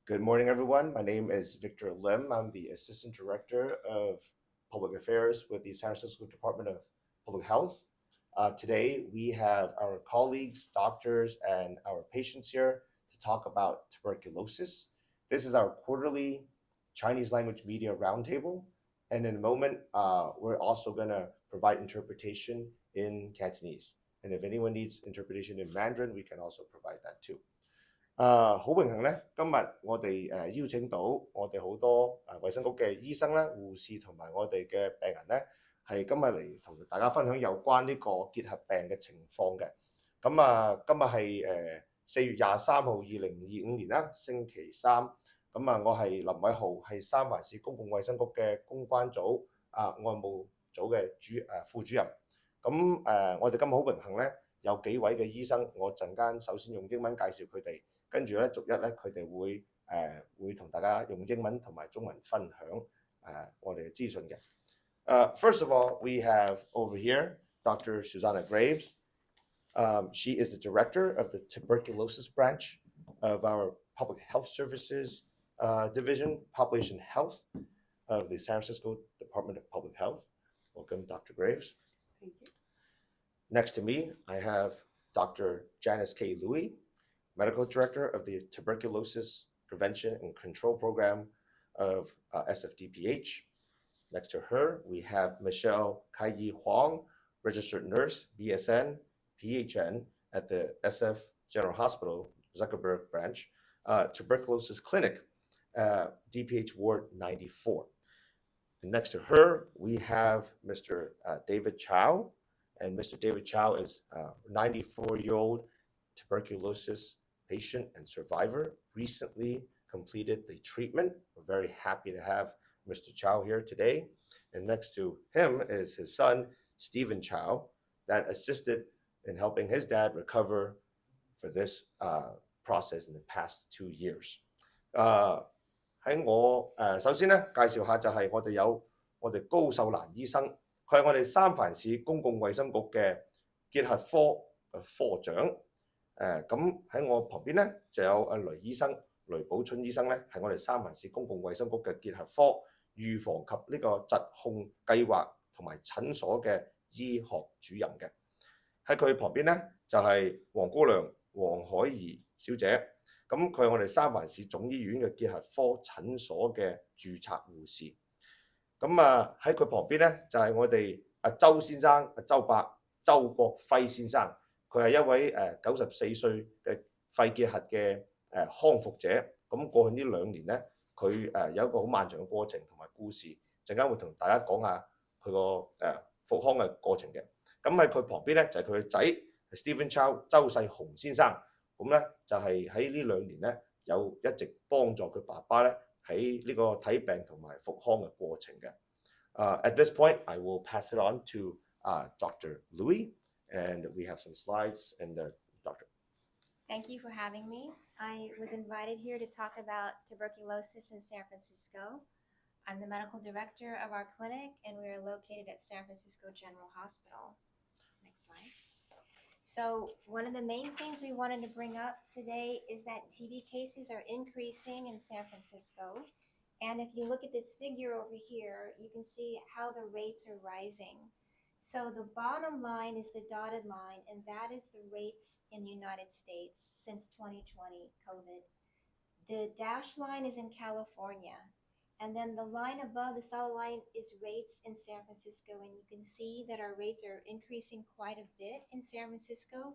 Good morning, everyone. My name is Victor Lim. I'm the Assistant Director of Public Affairs with the San Francisco Department of Public Health. Today, we have our colleagues, doctors, and our patients here to talk about tuberculosis. This is our quarterly Chinese language media roundtable. And in a moment, we're also going to provide interpretation in Cantonese. And if anyone needs interpretation in Mandarin, we can also provide that too. 好榮幸咧，今日我哋邀請到我哋好多衛生局嘅醫生啦、護士同埋我哋嘅病人咧，係今日嚟同大家分享有關呢個結核病嘅情況嘅。咁今日係4月23號2025年啦，星期三。咁我係林偉豪，係三藩市公共衛生局嘅公關組外務組嘅副主任。咁我哋今日好榮幸咧，有幾位嘅醫生，我陣間首先用英文介紹佢哋。跟住咧，逐一咧，佢哋會同大家用英文同埋中文分享我哋嘅資訊嘅。First of all, we have over here Dr. Susanna Graves. She is the director of the tuberculosis branch of our Public Health Services Division, Population Health of the San Francisco Department of Public Health. Welcome, Dr. Graves. Thank you. Next to me, I have Dr. Janice K. Louie, Medical Director of the Tuberculosis Prevention and Control Program of SFDPH. Next to her, we have Michelle Kai-Yi Huang, Registered Nurse, BSN, PHN at the SF General Hospital, Zuckerberg Branch, Tuberculosis Clinic, DPH Ward 94. And next to her, we have Mr. David Chow, and Mr. David Chow is a 94-year-old tuberculosis patient and survivor, recently completed the treatment. We're very happy to have Mr. Chow here today. And next to him is his son, Stephen Chow, that assisted in helping his dad recover for this process in the past 2 years. 喺我首先咧介紹下就係我哋有我哋高秀蘭醫生，佢係我哋三藩市公共衛生局嘅結核科科長。咁喺我旁邊咧就有雷醫生、雷寶春醫生咧，係我哋三藩市公共衛生局嘅結核科預防及呢個疾控計劃同埋診所嘅醫學主任嘅。喺佢旁邊咧就係黃姑娘黃海怡小姐，咁佢係我哋三藩市總醫院嘅結核科診所嘅註冊護士。咁喺佢旁邊咧就係我哋周先生周國輝先生。佢係一位94歲嘅肺結核嘅康復者。咁過去呢2年咧，佢有一個好漫長嘅過程同埋故事，陣間會同大家講下佢個復康嘅過程嘅。咁喺佢旁邊咧就係佢嘅仔 Stephen Chow 周世雄先生。咁咧就係喺呢2年咧有一直幫助佢爸爸咧喺呢個睇病同埋復康嘅過程嘅。At this point, I will pass it on to Dr. Louie.And we have some slides and Dr. Thank you for having me. I was invited here to talk about tuberculosis in San Francisco. I'm the medical director of our clinic, and we are located at San Francisco General Hospital. Next slide. So one of the main things we wanted to bring up today is that TB cases are increasing in San Francisco. And if you look at this figure over here, you can see how the rates are rising.So the bottom line is the dotted line, and that is the rates in the United States since 2020 COVID. The dashed line is in California, and then the line above, the solid line, is rates in San Francisco, and you can see that our rates are increasing quite a bit in San Francisco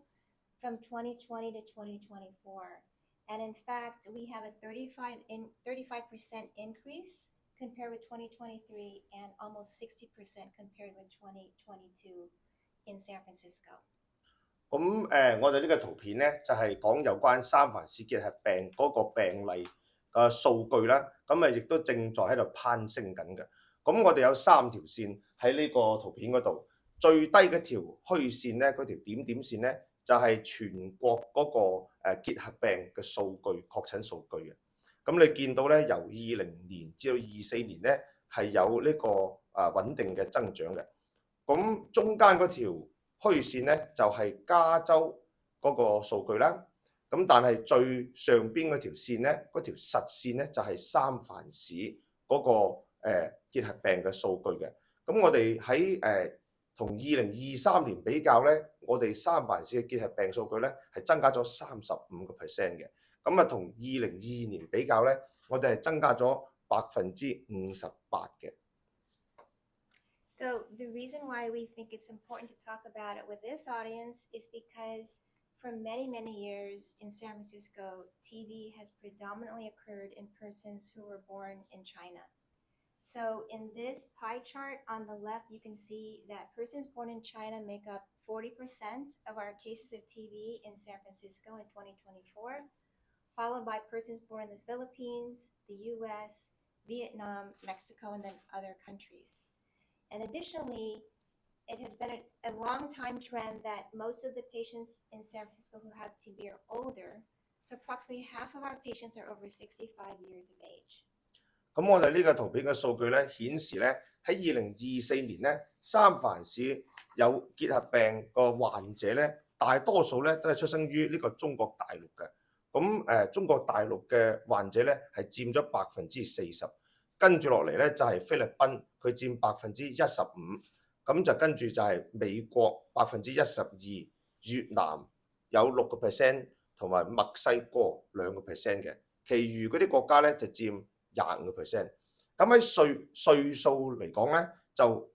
from 2020 to 2024. And in fact, we have a 35% increase.compared with 2023 and almost 60% compared with 2022 in San Francisco. 咁我哋呢個圖片咧就係講有關三藩市結核病嗰個病例嘅數據啦，咁亦都正在喺度攀升緊嘅。咁我哋有3條線喺呢個圖片嗰度，最低嗰條虛線咧，嗰條點點線咧就係全國嗰個結核病嘅數據確診數據嘅。咁你見到咧，由20年至到24年咧，係有呢個穩定嘅增長嘅。咁中間嗰條虛線咧，就係加州嗰個數據啦。咁但係最上邊嗰條線咧，嗰條實線咧就係三藩市嗰個結核病嘅數據嘅。咁我哋喺同2023年比較咧，我哋三藩市嘅結核病數據咧係增加咗35%嘅。咁啊，同2022年比較咧，我哋係增加咗58%嘅。So the reason why we think it's important to talk about it with this audience is because for many, many years in San Francisco, TB has predominantly occurred in persons who were born in China. So in this pie chart on the left, you can see that persons born in China make up 40% of our cases of TB in San Francisco in 2024, followed by persons born in the Philippines, the US, Vietnam, Mexico, and then other countries. And additionally, it has been a long time trend that most of the patients in San Francisco who have TB are older. So approximately half of our patients are over 65 years of age. 咁我哋呢個圖片嘅數據咧顯示咧，喺2024年咧，三藩市有結核病個患者咧，大多數咧都係出生於呢個中國大陸嘅。咁中國大陸嘅患者咧係佔咗40%，跟住落嚟咧就係菲律賓，佢佔15%，咁就跟住就係美國12%，越南有6%，同埋墨西哥2%嘅，其餘嗰啲國家咧就佔25%。咁喺歲數嚟講咧，就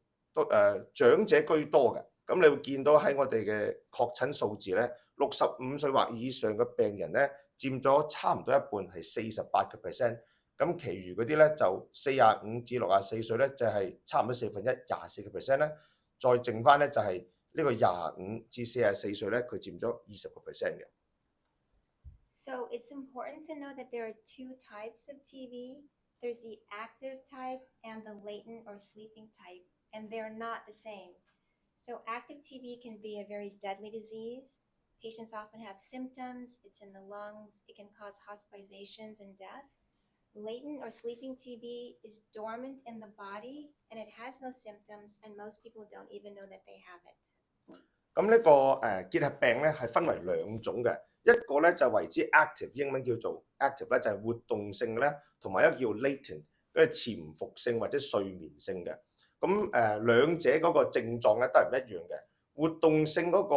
長者居多嘅。咁你會見到喺我哋嘅確診數字咧，65歲或以上嘅病人咧佔咗差唔多一半，係48%。咁其餘嗰啲咧就45至64歲咧就係差唔多1/4， 24%咧，再剩翻咧就係呢個25至44歲咧，佢佔咗20%嘅。So it's important to know that there are two types of TB. There's the active type and the latent or sleeping type, and they're not the same. So active TB can be a very deadly disease. Patients often have symptoms, it's in the lungs, it can cause hospitalizations and death. Latent or sleeping TB is dormant in the body and it has no symptoms, and most people don't even know that they have it. 咁呢個結核病咧係分為兩種嘅，一個咧就為之 active， 英文叫做 active 咧就係活動性嘅咧，同埋一個叫 latent， 嗰係潛伏性或者睡眠性嘅。咁兩者嗰個症狀咧都係唔一樣嘅。活動性嗰個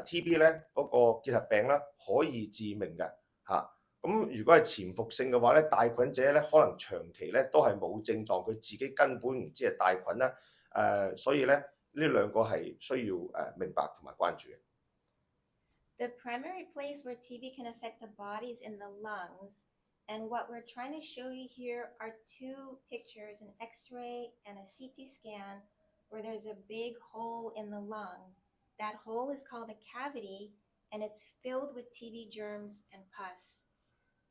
TB 咧嗰個結核病咧可以致命嘅嚇。咁如果係潛伏性嘅話咧，帶菌者咧可能長期咧都係冇症狀，佢自己根本唔知係帶菌啦。所以咧呢兩個係需要明白同埋關注嘅。The primary place where TB can affect the body is in the lungs. And what we're trying to show you here are two pictures, an X-ray and a CT scan, where there's a big hole in the lung. That hole is called a cavity, and it's filled with TB germs and pus.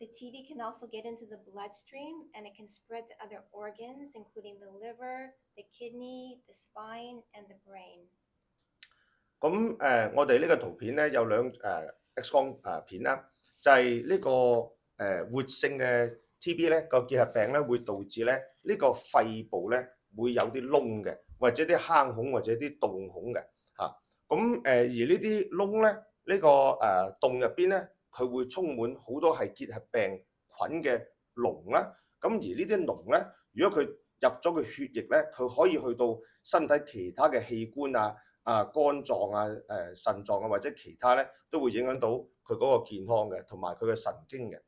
The TB can also get into the bloodstream, and it can spread to other organs, including the liver, the kidney, the spine, and the brain. 咁我哋呢個圖片咧有兩X 光片啦，就係呢個活性嘅 TB 咧個結核病咧會導致咧呢個肺部咧會有啲窿嘅，或者啲坑孔或者啲洞孔嘅嚇。咁而呢啲窿咧呢個洞入邊咧，佢會充滿好多係結核病菌嘅膿啦。咁而呢啲膿咧，如果佢入咗個血液咧，佢可以去到身體其他嘅器官啊。肝臟啊、腎臟啊或者其他咧，都會影響到佢嗰個健康嘅，同埋佢嘅神經嘅。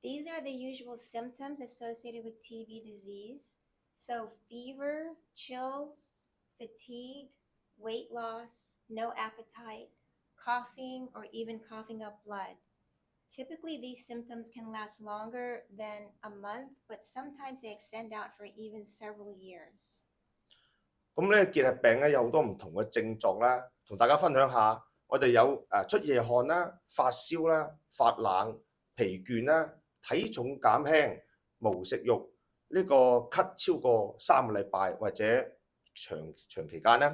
These are the usual symptoms associated with TB disease. So fever, chills, fatigue, weight loss, no appetite, coughing, or even coughing up blood. Typically, these symptoms can last longer than a month, but sometimes they extend out for even several years. 咁呢結核病咧有好多唔同嘅症狀啦，同大家分享下。我哋有出夜汗啦、發燒啦、發冷、疲倦啦、體重減輕、無食慾，呢個咳超過3個禮拜或者長期間啦，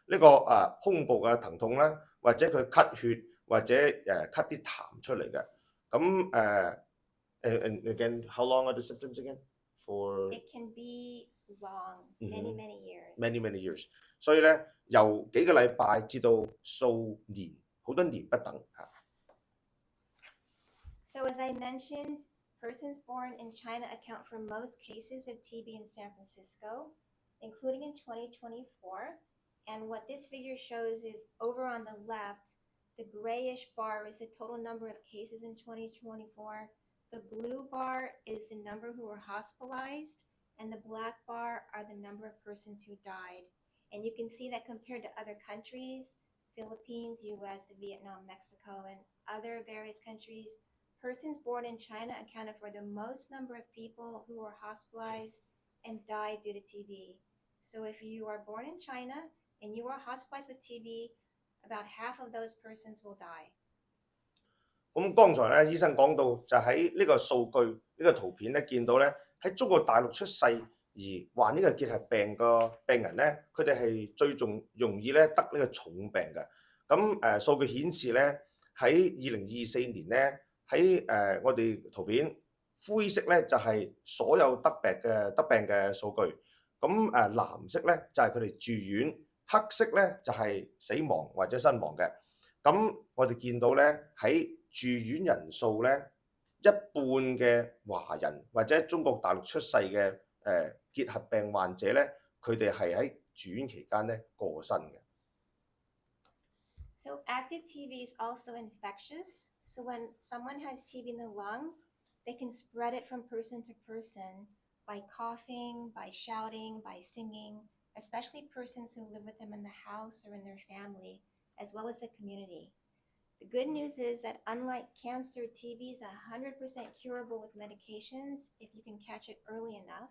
呢個胸部嘅疼痛啦，或者佢咳血或者咳啲痰出嚟嘅。咁and again, how long are the symptoms again? For It can be long, many years. Many years. 所以咧，由幾個禮拜至到數年好多年不等嚇。So as I mentioned, persons born in China account for most cases of TB in San Francisco, including in 2024. And what this figure shows is over on the left, the grayish bar is the total number of cases in 2024. The blue bar is the number who were hospitalized, and the black bar are the number of persons who died. And you can see that compared to other countries, Philippines, US, Vietnam, Mexico, and other various countries, persons born in China accounted for the most number of people who were hospitalized and died due to TB. So if you are born in China and you are hospitalized with TB, about half of those persons will die. 咁剛才咧，醫生講到就喺呢個數據呢個圖片咧，見到咧喺中國大陸出世而患呢個結核病個病人咧，佢哋係最容易咧得呢個重病嘅。咁數據顯示咧喺2024年咧喺我哋圖片灰色咧就係所有得病嘅數據，咁藍色咧就係佢哋住院，黑色咧就係死亡或者身亡嘅。咁我哋見到咧喺住院人數咧，一半嘅華人或者中國大陸出世嘅結核病患者咧，佢哋係喺住院期間咧過身嘅。So active TB is also infectious. So when someone has TB in the lungs, they can spread it from person to person by coughing, by shouting, by singing, especially persons who live with them in the house or in their family, as well as the community. The good news is that unlike cancer, TB is 100% curable with medications if you can catch it early enough.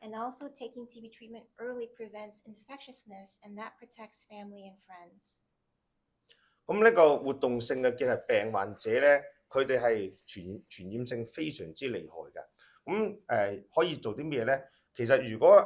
And also taking TB treatment early prevents infectiousness, and that protects family and friends. 咁呢個活動性嘅結核病患者咧，佢哋係傳染性非常之厲害嘅。咁可以做啲咩咧？其實如果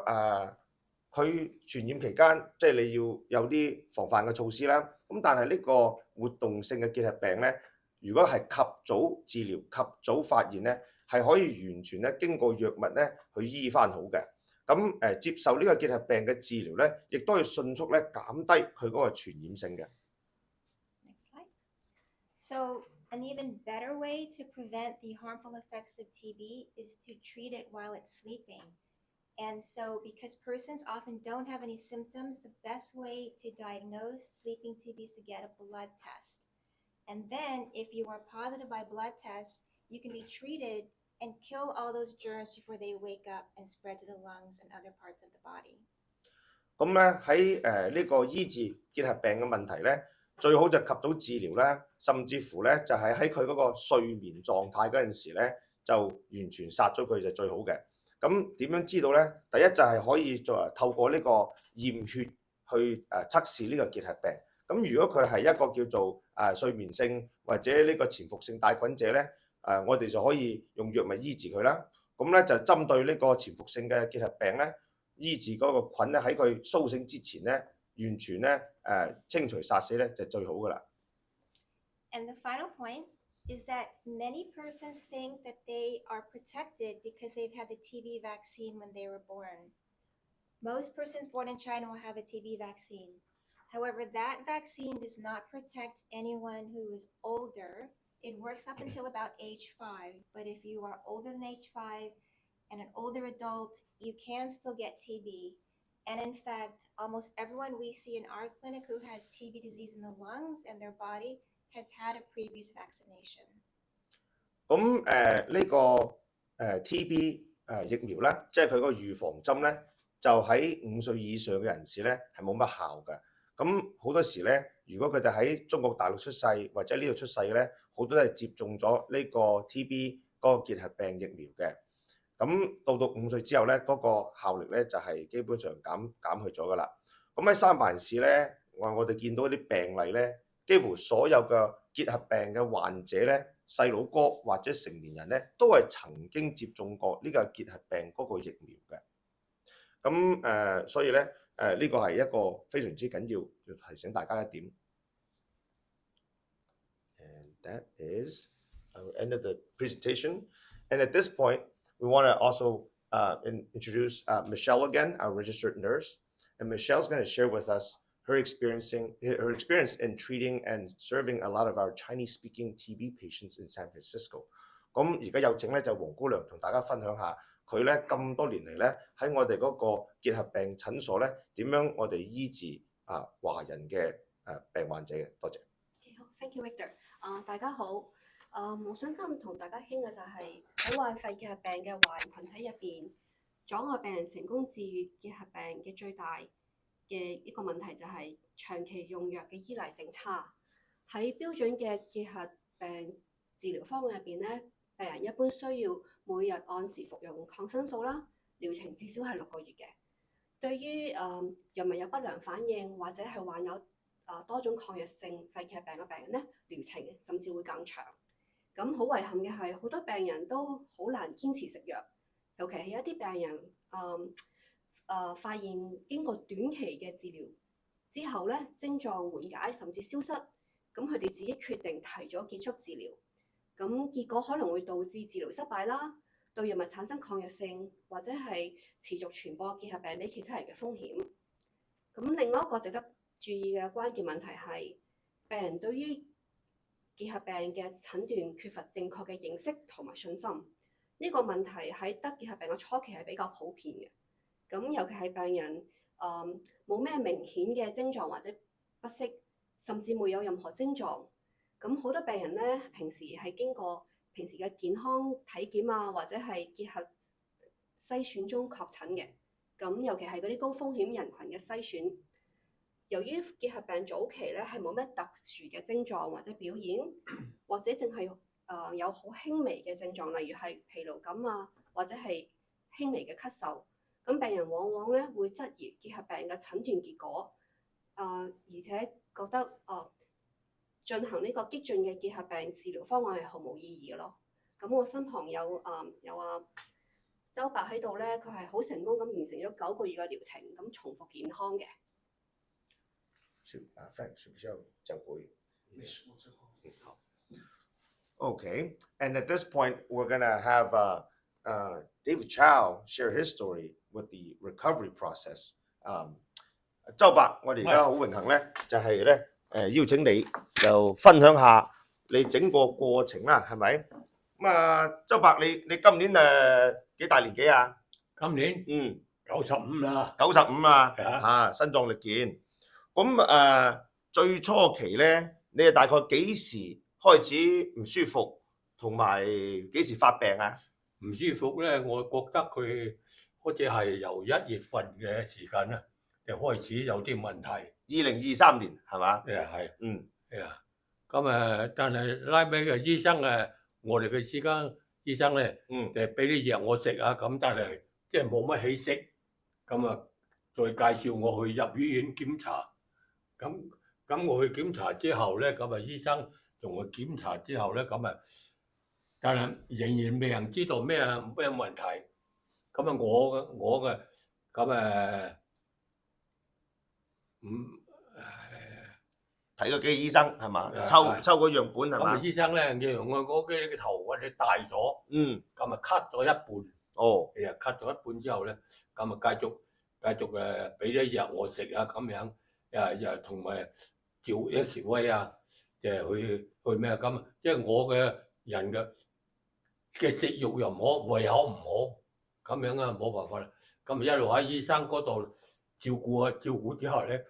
佢傳染期間，即係你要有啲防範嘅措施啦。咁但係呢個活動性嘅結核病咧，如果係及早治療、及早發現咧，係可以完全咧經過藥物咧去醫翻好嘅。咁接受呢個結核病嘅治療咧，亦都可以迅速咧減低佢嗰個傳染性嘅。Next slide. So an even better way to prevent the harmful effects of TB is to treat it while it's sleeping. And so because persons often don't have any symptoms, the best way to diagnose sleeping TB is to get a blood test. And then if you are positive by blood test, you can be treated and kill all those germs before they wake up and spread to the lungs and other parts of the body. 咁咧喺呢個醫治結核病嘅問題咧，最好就及早治療啦，甚至乎咧就係喺佢嗰個睡眠狀態嗰陣時咧，就完全殺咗佢就最好嘅。咁點樣知道咧？第一就係可以透過呢個驗血去測試呢個結核病。咁如果佢係一個叫做睡眠性或者呢個潛伏性帶菌者咧，我哋就可以用藥物醫治佢啦。咁咧就針對呢個潛伏性嘅結核病咧，醫治嗰個菌咧喺佢甦醒之前咧，完全咧清除殺死咧就最好噶啦。And the final point is that many persons think that they are protected because they've had the TB vaccine when they were born. Most persons born in China will have a TB vaccine. However, that vaccine does not protect anyone who is older. It works up until about age 5, but if you are older than age 5 and an older adult, you can still get TB. And in fact, almost everyone we see in our clinic who has TB disease in the lungs and their body has had a previous vaccination. 咁呢個TB疫苗咧，即係佢個預防針咧，就喺5歲以上嘅人士咧係冇乜效嘅。咁好多時咧，如果佢哋喺中國大陸出世或者呢度出世嘅咧，好多都係接種咗呢個 TB 嗰個結核病疫苗嘅。咁到5歲之後咧，嗰個效力咧就係基本上減去咗噶啦。咁喺三藩市咧，我哋見到啲病例咧，幾乎所有嘅結核病嘅患者咧，細佬哥或者成年人咧，都係曾經接種過呢個結核病嗰個疫苗嘅。咁所以咧呢個係一個非常之緊要提醒大家一點。And that is our end of the presentation. And at this point, we want to also introduce Michelle again, our registered nurse. And Michelle's going to share with us her experience in treating and serving a lot of our Chinese-speaking TB patients in San Francisco。咁而家有請咧就黃姑娘同大家分享下佢咧咁多年嚟咧喺我哋嗰個結核病診所咧點樣我哋醫治華人嘅病患者嘅。多謝。好 ，Thank you Victor。大家好。我想今日同大家傾嘅就係喺患肺結核病嘅華人群體入邊，阻礙病人成功治愈結核病嘅最大嘅一個問題就係長期用藥嘅依賴性差。喺標準嘅結核病治療方案入邊咧，病人一般需要每日按時服用抗生素啦，療程至少係6個月嘅。對於藥物有不良反應或者係患有多種抗藥性肺結核病嘅病人咧，療程甚至會更長。咁好遺憾嘅係，好多病人都好難堅持食藥，尤其係一啲病人發現經過短期嘅治療之後咧，症狀緩解甚至消失，咁佢哋自己決定提早結束治療，咁結果可能會導致治療失敗啦，對藥物產生抗藥性，或者係持續傳播結核病俾其他人嘅風險。咁另外一個值得注意嘅關鍵問題係，病人對於結核病嘅診斷缺乏正確嘅認識同埋信心，呢個問題喺得結核病嘅初期係比較普遍嘅。咁尤其係病人冇咩明顯嘅症狀或者不適，甚至沒有任何症狀。咁好多病人咧，平時係經過平時嘅健康體檢或者係結核篩選中確診嘅。咁尤其係嗰啲高風險人群嘅篩選。由於結核病早期咧係冇咩特殊嘅症狀或者表現，或者淨係有好輕微嘅症狀，例如係疲勞感或者係輕微嘅咳嗽，咁病人往往咧會質疑結核病嘅診斷結果，而且覺得進行呢個激進嘅結核病治療方案係毫無意義嘅咯。咁我身旁有周伯喺度咧，佢係好成功咁完成咗9個月嘅療程，咁重復健康嘅。Frank 需不需要講國語？好。Okay, and at this point, we're gonna have David Chow share his story with the recovery process. 周伯，我哋而家好榮幸咧，就係咧邀請你就分享下你整個過程啦，係咪？咁周伯，你今年幾大年紀啊？今年95啦，95啊，身壯力健。咁最初期咧，你係大概幾時開始唔舒服，同埋幾時發病啊？唔舒服咧，我覺得佢好似係由1月份嘅時間咧，就開始有啲問題。2023年係嘛？係。咁但係拉尾嘅醫生我哋嘅私家醫生咧，就俾啲藥我食咁但係即係冇乜起色，咁再介紹我去入醫院檢查。咁我去檢查之後咧，咁醫生同我檢查之後咧，但係仍然未人知道咩問題。咁我嘅睇咗幾個醫生係嘛？抽個樣本係嘛？咁醫生咧，你用我嘅頭或者大咗，咁cut咗一半。cut咗一半之後咧，咁繼續俾啲藥我食咁樣。又同埋照 X-ray 就係去咩咁，即係我嘅人嘅食慾又唔好，胃口唔好，咁樣冇辦法啦。咁一路喺醫生嗰度照顧之後咧，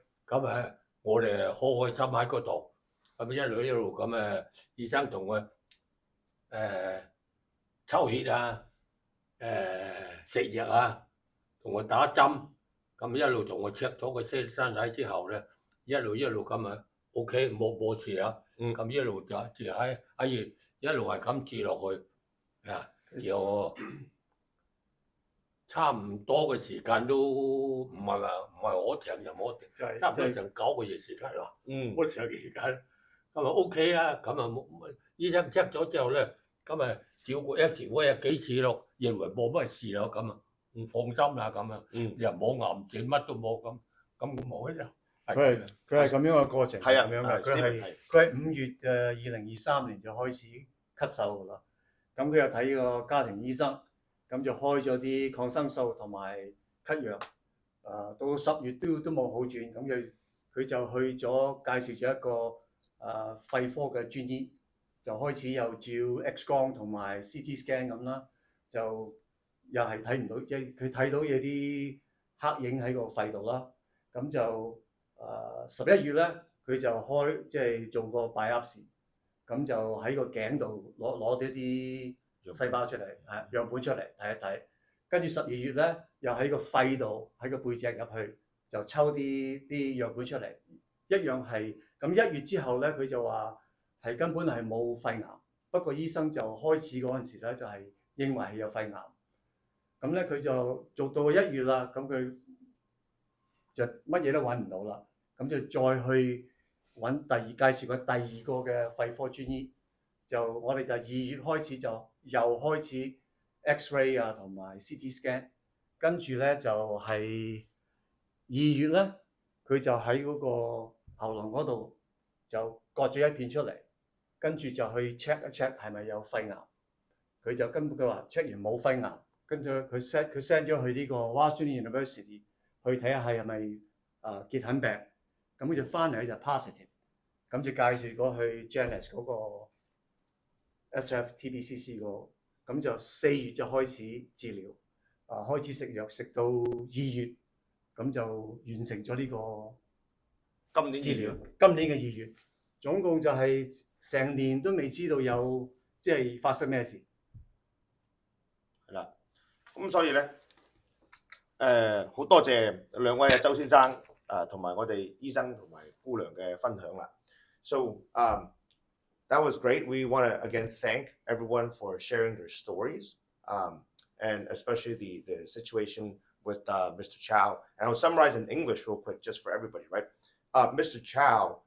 我哋好開心喺嗰度，咁一路咁醫生同我抽血食藥同我打針。咁一路同我 check 咗個身體之後咧，一路咁OK 冇事咁一路就治喺一路係咁治落去有差唔多嘅時間都唔係我停又冇停，差唔多成9個月時間咯。嗰時期間OK 咁醫生 check 咗之後咧，照顧 X-ray 幾次咯，認為冇乜事咯，唔放心啦又冇癌症，乜都冇咁冇嘅就。佢係咁樣嘅過程，係咁樣嘅。佢係5月2023年就開始咳嗽噶啦。咁佢又睇個家庭醫生，咁就開咗啲抗生素同埋咳藥。到10月都冇好轉，咁佢就去咗介紹咗一個肺科嘅專醫，就開始又照 X 光同埋 CT scan 咁啦，就又係睇唔到，佢睇到有啲黑影喺個肺度啦。咁就11月咧，佢就即係做個 biopsy，咁就喺個頸度攞咗啲細胞出嚟，樣本出嚟睇一睇。跟住12月咧，又喺個肺度，喺個背脊入去，就抽啲樣本出嚟，一樣係。咁1月之後咧，佢就話係根本係冇肺癌，不過醫生就開始嗰陣時咧，就係認為係有肺癌。咁咧佢就做到1月啦，咁佢就乜嘢都揾唔到啦，咁就再去揾介紹個第二個嘅肺科專醫，就我哋就2月開始就又開始 X-ray 啊同埋 CT scan， 跟住咧就係2月咧，佢就喺嗰個喉嚨嗰度就割咗一片出嚟，跟住就去 check 一 check 係咪有肺癌，佢就根本佢話 check 完冇肺癌，跟住佢 send 咗去呢個 Washington University 去睇下係咪結核病，咁佢就翻嚟就 positive， 咁就介紹過去 Janice 嗰個 SFTBCC 嗰個，咁就4月就開始治療，開始食藥，食到2月，咁就完成咗呢個治療。今年嘅2月，總共就係成年都未知道有即係發生咩事。係啦，咁所以咧，好多謝兩位周先生同埋我哋醫生同埋姑娘嘅分享啦。So that was great. We want to again thank everyone for sharing their stories, and especially the situation with Mr. Chow. And I'll summarize in English real quick just for everybody, right? Mr. Chow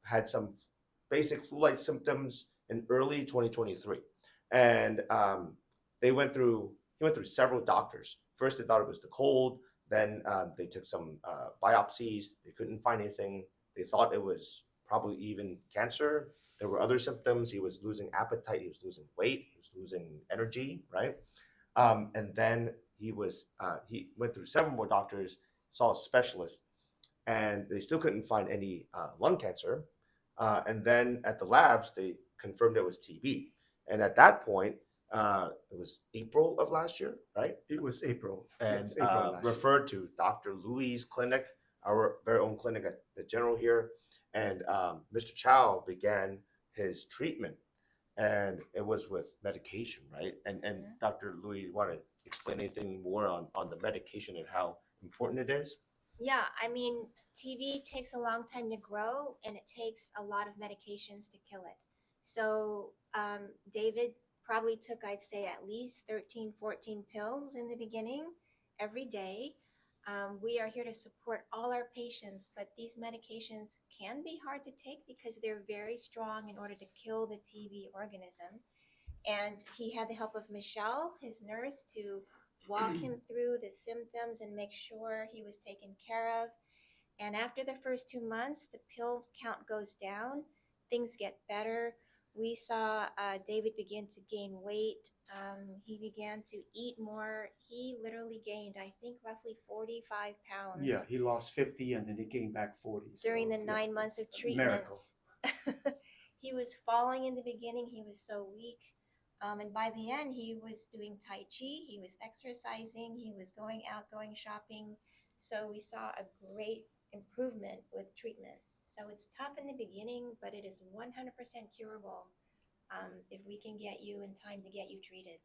had some basic flu-like symptoms in early 2023, and he went through several doctors. First, they thought it was the cold. Then they took some biopsies. They couldn't find anything. They thought it was probably even cancer. There were other symptoms. He was losing appetite. He was losing weight. He was losing energy, right? And then he went through several more doctors, saw a specialist, and they still couldn't find any lung cancer. And then at the labs, they confirmed it was TB. And at that point, it was April of last year, right? It was April. And Yes, April referred to Dr. Louis' clinic, our very own clinic at the General here. And Mr. Chow began his treatment, and it was with medication, right? And Dr. Louis, you want to explain anything more on the medication and how important it is? Yeah, I mean, TB takes a long time to grow, and it takes a lot of medications to kill it. So David probably took, I'd say, at least 13, 14 pills in the beginning every day. We are here to support all our patients, but these medications can be hard to take because they're very strong in order to kill the TB organism. And he had the help of Michelle, his nurse, to walk him through the symptoms and make sure he was taken care of. And after the first 2 months, the pill count goes down, things get better. We saw David begin to gain weight. He began to eat more. He literally gained, I think, roughly 45 pounds. Yeah, he lost 50 and then he gained back 40. During the yeah, 9 months of treatment. Miracle. He was falling in the beginning. He was so weak. And by the end, he was doing Tai Chi. He was exercising. He was going out, going shopping. So we saw a great improvement with treatment. So it's tough in the beginning, but it is 100% curable if we can get you in time to get you treated.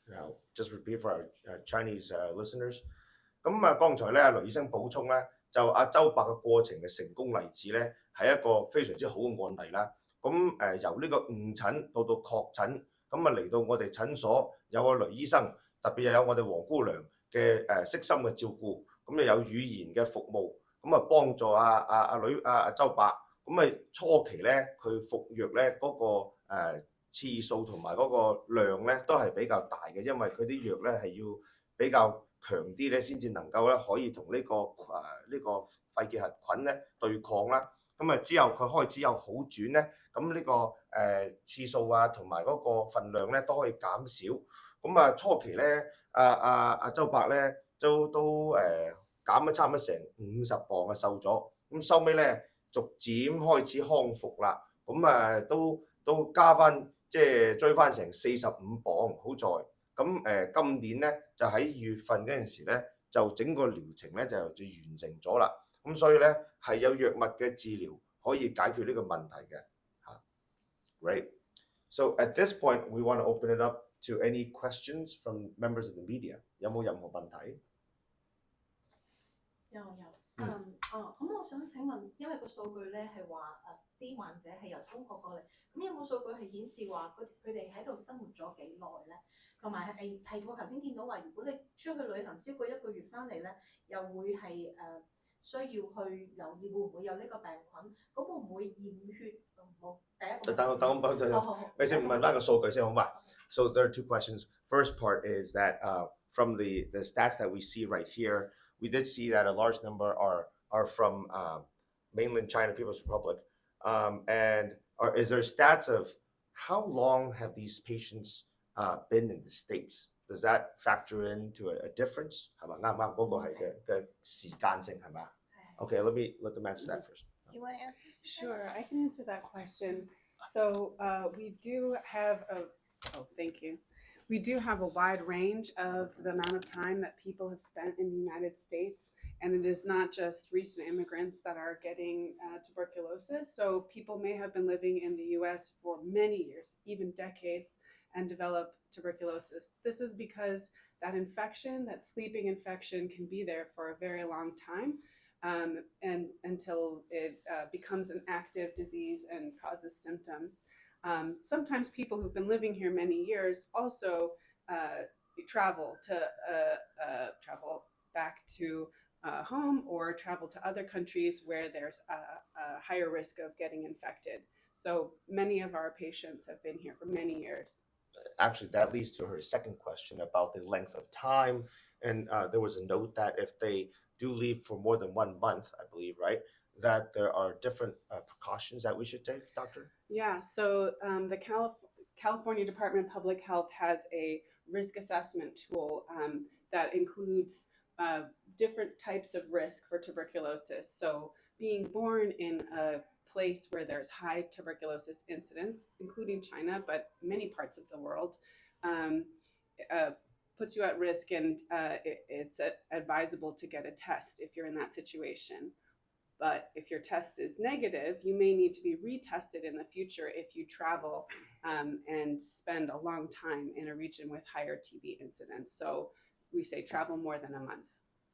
Now, just repeat for our Chinese listeners. 咁剛才咧，雷醫生補充咧，就阿周伯嘅過程嘅成功例子咧，係一個非常之好嘅案例啦。咁由呢個誤診到確診，咁嚟到我哋診所有個雷醫生，特別又有我哋黃姑娘嘅悉心嘅照顧，咁又有語言嘅服務。咁幫助阿周伯，咁初期咧佢服藥咧嗰個次數同埋嗰個量咧都係比較大嘅，因為佢啲藥咧係要比較強啲咧，先至能夠咧可以同呢個肺結核菌咧對抗啦。咁之後佢開始有好轉咧，咁呢個次數啊同埋嗰個份量咧都可以減少。咁初期咧阿周伯咧都減咗差唔多成50磅瘦咗。咁收尾咧逐漸開始康復啦，咁都加翻即係追翻成45磅，好在咁今年咧就喺2月份嗰陣時咧就整個療程咧就完成咗啦，咁所以咧係有藥物嘅治療可以解決呢個問題嘅嚇。Right. So at this point, we want to open it up to any questions from members of the media. 有冇任何問題？有。咁我想請問，因為個數據咧係話啲患者係由中國過嚟，咁有冇數據係顯示話佢哋喺度生活咗幾耐咧？同埋係我頭先見到話，如果你出去旅行超過1個月翻嚟咧，又會係需要去留意會唔會有呢個病菌，咁會唔會驗血？好，第一個。等我你先問翻個數據先好嘛？ So there are 2 questions. First part is that from the stats that we see right here, we did see that a large number are from mainland China, People's Republic. And is there stats of how long have these patients been in the States? Does that factor into a difference? 係咪啱唔啱嗰個係嘅時間性係咪？ Okay, let them answer that first. Do you want to answer? Sure, I can answer that question. So we do have thank you. We do have a wide range of the amount of time that people have spent in the United States, and it is not just recent immigrants that are getting tuberculosis. So people may have been living in the US for many years, even decades, and develop tuberculosis. This is because that infection, that sleeping infection, can be there for a very long time. And until it becomes an active disease and causes symptoms. Sometimes people who've been living here many years also travel back to home or travel to other countries where there's a higher risk of getting infected. So many of our patients have been here for many years. Actually, that leads to her second question about the length of time. And there was a note that if they do leave for more than 1 month, I believe, right, that there are different precautions that we should take, Doctor? Yeah, so the California Department of Public Health has a risk assessment tool that includes different types of risk for tuberculosis. So being born in a place where there's high tuberculosis incidence, including China, but many parts of the world, puts you at risk, and it's advisable to get a test if you're in that situation. But if your test is negative, you may need to be retested in the future if you travel and spend a long time in a region with higher TB incidence. So we say travel more than a month.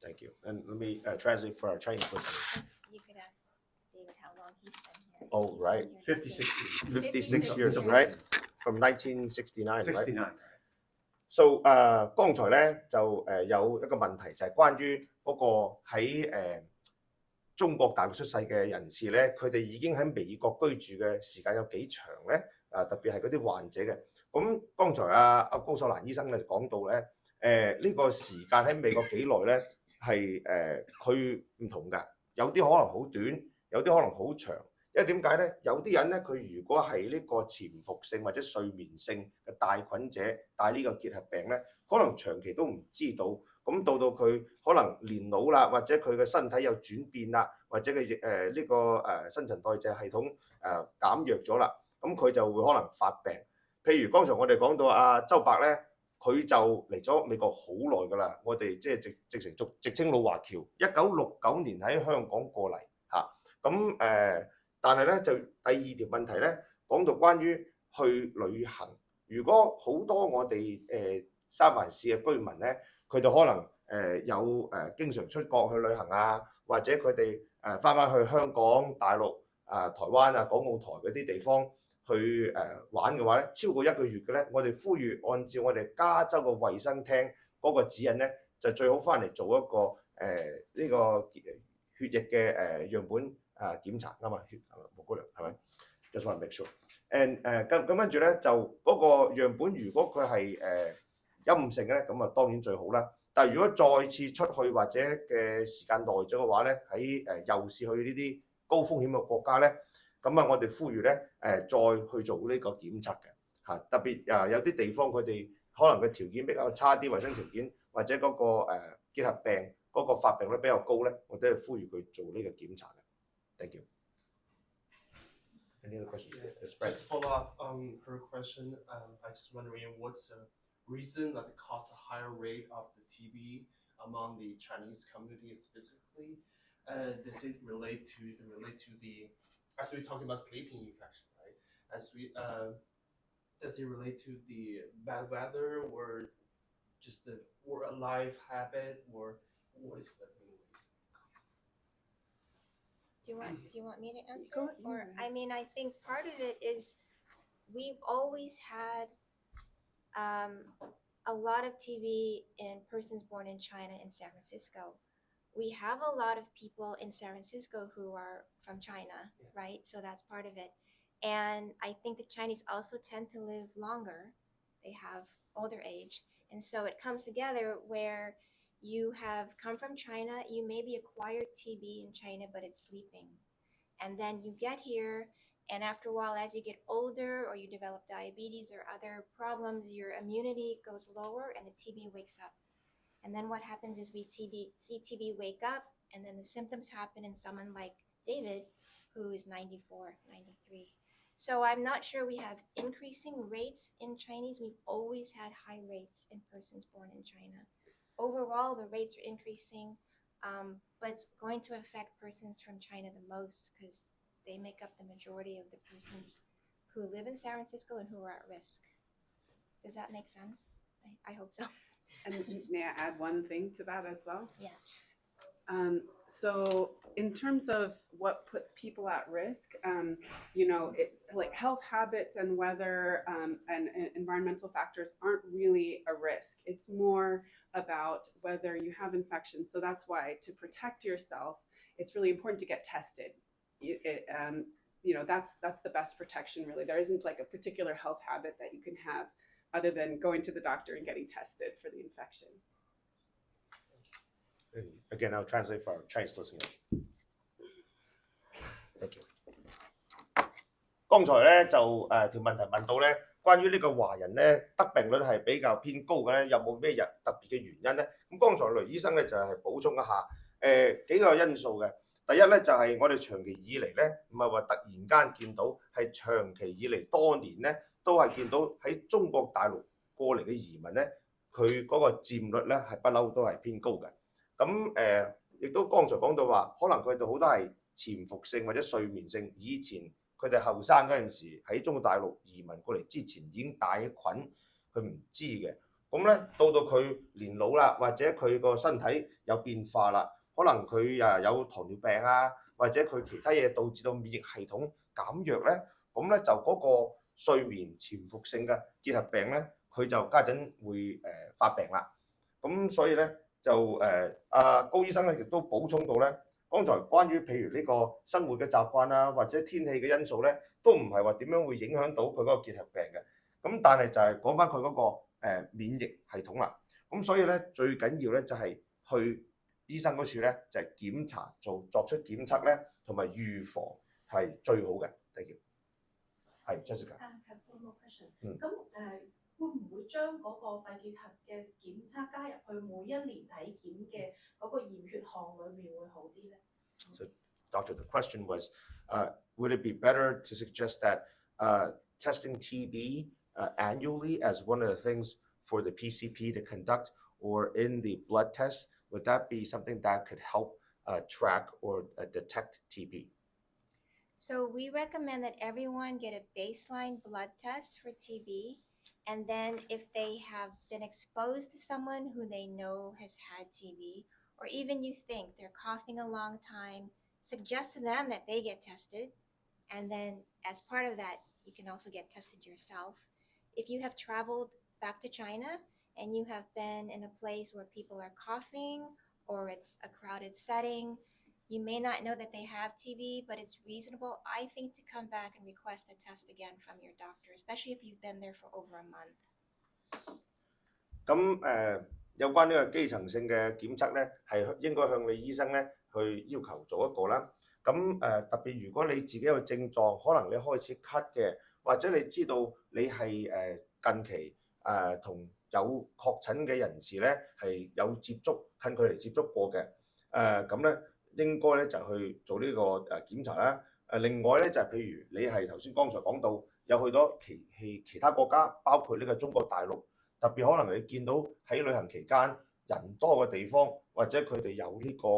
Thank you. And let me translate for our Chinese listeners. You could ask David how long he's been here. Oh, right. 56 56 years, right? From 1969, 69 right? So 剛才咧就有一個問題就係關於嗰個喺中國大陸出世嘅人士咧，佢哋已經喺美國居住嘅時間有幾長咧？特別係嗰啲患者嘅。咁剛才阿高秀蘭醫生咧就講到咧，呢個時間喺美國幾耐咧係佢唔同㗎，有啲可能好短，有啲可能好長。因為點解咧？有啲人咧，佢如果係呢個潛伏性或者睡眠性嘅帶菌者帶呢個結核病咧，可能長期都唔知道。咁到佢可能年老啦，或者佢嘅身體有轉變啦，或者佢呢個新陳代謝系統減弱咗啦，咁佢就會可能發病。譬如剛才我哋講到阿周伯咧，佢就嚟咗美國好耐㗎啦。我哋即係直稱老華僑，1969年喺香港過嚟嚇。咁但係咧就第二條問題咧，講到關於去旅行，如果好多我哋三藩市嘅居民咧，佢哋可能有經常出國去旅行啊，或者佢哋翻去香港、大陸、台灣啊、港澳台嗰啲地方去玩嘅話咧，超過1個月嘅咧，我哋呼籲按照我哋加州嘅衛生廳嗰個指引咧，就最好翻嚟做一個呢個血液嘅樣本檢查啱嘛？黃姑娘係咪 ？Just want to make sure。咁跟住咧就嗰個樣本，如果佢係陰性嘅咧，咁啊當然最好啦。但係如果再次出去或者嘅時間耐咗嘅話咧，喺又是去呢啲高風險嘅國家咧，咁啊我哋呼籲咧再去做呢個檢測嘅嚇。特別有啲地方佢哋可能嘅條件比較差啲，衞生條件或者嗰個結核病嗰個發病率比較高咧，我都係呼籲佢做呢個檢查嘅。Thank you. Any other questions? Yeah, Yes, Brad. just follow up on her question. I just wondering what's the reason that caused a higher rate of the TB among the Chinese community specifically? Does it relate to the, as we're talking about sleeping infection, right? As we does it relate to the bad weather or just the or a life habit or what is the main reason? Do you want me to answer? Go Or ahead. I mean, I think part of it is we've always had a lot of TB in persons born in China and San Francisco. We have a lot of people in San Francisco who are from China, right? So that's part of it. And I think the Chinese also tend to live longer. They have older age. And so it comes together where you have come from China, you maybe acquired TB in China, but it's sleeping. And then you get here, and after a while, as you get older or you develop diabetes or other problems, your immunity goes lower and the TB wakes up. And then what happens is we see TB wake up, and then the symptoms happen in someone like David, who is 94, 93. So I'm not sure we have increasing rates in Chinese. We've always had high rates in persons born in China. Overall, the rates are increasing, but it's going to affect persons from China the most because they make up the majority of the persons who live in San Francisco and who are at risk. Does that make sense? I hope so. And may I add one thing to that as well? Yes. So in terms of what puts people at risk, like health habits and weather and environmental factors aren't really a risk. It's more about whether you have infections. So that's why to protect yourself, it's really important to get tested. That's the best protection, really. There isn't like a particular health habit that you can have other than going to the doctor and getting tested for the infection. Again, I'll translate for our Chinese listeners. Thank you. 剛才咧就條問題問到咧，關於呢個華人咧得病率係比較偏高嘅咧，有冇咩特別嘅原因咧？咁剛才雷醫生咧就係補充一下，幾個因素嘅。第一咧就係我哋長期以嚟咧，唔係話突然間見到，係長期以嚟多年咧都係見到喺中國大陸過嚟嘅移民咧，佢嗰個佔率咧係不嬲都係偏高嘅。咁亦都剛才講到話，可能佢哋好多係潛伏性或者睡眠性，以前佢哋後生嗰陣時喺中國大陸移民過嚟之前已經帶咗菌，佢唔知嘅。咁咧到佢年老啦，或者佢個身體有變化啦，可能佢有糖尿病啊，或者佢其他嘢導致到免疫系統減弱咧，咁咧就嗰個睡眠潛伏性嘅結核病咧，佢就家陣會發病啦。咁所以咧就高醫生咧亦都補充到咧，剛才關於譬如呢個生活嘅習慣啊，或者天氣嘅因素咧，都唔係話點樣會影響到佢嗰個結核病嘅。咁但係就係講翻佢嗰個免疫系統啦。咁所以咧最緊要咧就係去醫生嗰處咧就係檢查作出檢測咧，同埋預防係最好嘅。Thank you。係 Jessica。咁會唔會將嗰個肺結核嘅檢測加入去每一年體檢嘅嗰個驗血項裏面會好啲咧？ So, Doctor, the question was, would it be better to suggest that testing TB annually as one of the things for the PCP to conduct, or in the blood test, would that be something that could help track or detect TB? So we recommend that everyone get a baseline blood test for TB. And then if they have been exposed to someone who they know has had TB, or even you think they're coughing a long time, suggest to them that they get tested. And then as part of that, you can also get tested yourself. If you have traveled back to China and you have been in a place where people are coughing or it's a crowded setting, you may not know that they have TB, but it's reasonable, I think, to come back and request a test again from your doctor, especially if you've been there for over a month. 咁有關呢個基層性嘅檢測咧，係應該向你醫生咧去要求做一個啦。咁特別如果你自己有症狀，可能你開始咳嘅，或者你知道你係近期同有確診嘅人士咧係有接觸近距離接觸過嘅，咁咧應該咧就去做呢個檢查啦。另外咧就係譬如你係頭先剛才講到有去咗其他國家，包括呢個中國大陸，特別可能你見到喺旅行期間人多嘅地方，或者佢哋有呢個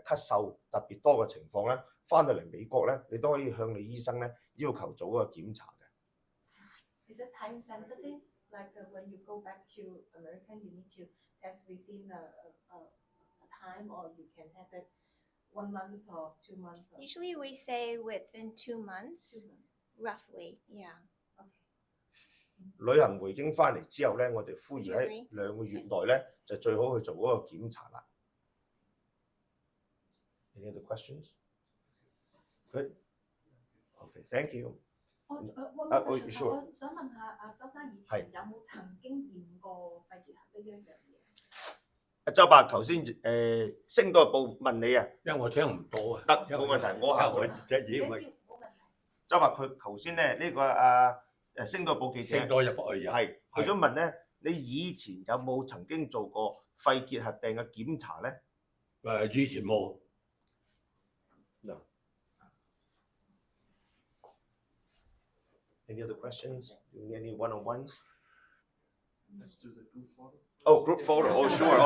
咳嗽特別多嘅情況咧，翻到嚟美國咧，你都可以向你醫生咧要求做嗰個檢查嘅。Is it time sensitive? Like when you go back to America, you need to test within a time, or you can test it 1 month or 2 months. Or Usually we say within 2 months, 2 months. roughly. Yeah. Okay. 旅行回京翻嚟之後咧，我哋呼籲 Would 喺 you 2個月內咧就最好去做嗰個檢查啦。Any other questions? Good. Okay, thank you. 我sure. 我想問下周生以前有冇曾經驗過肺結核呢一樣嘢？周伯頭先星島日報問你啊，因為我聽唔到啊。得冇問題，我下我佢。隻耳咪冇問題。周伯佢頭先咧呢個星島日報記者升咗入去啊。係佢想問咧，你以前有冇曾經做過肺結核病嘅檢查咧？以前冇。No. Any other questions? Any one-on-ones? Let's do the group photo. Oh, group photo. Oh, sure.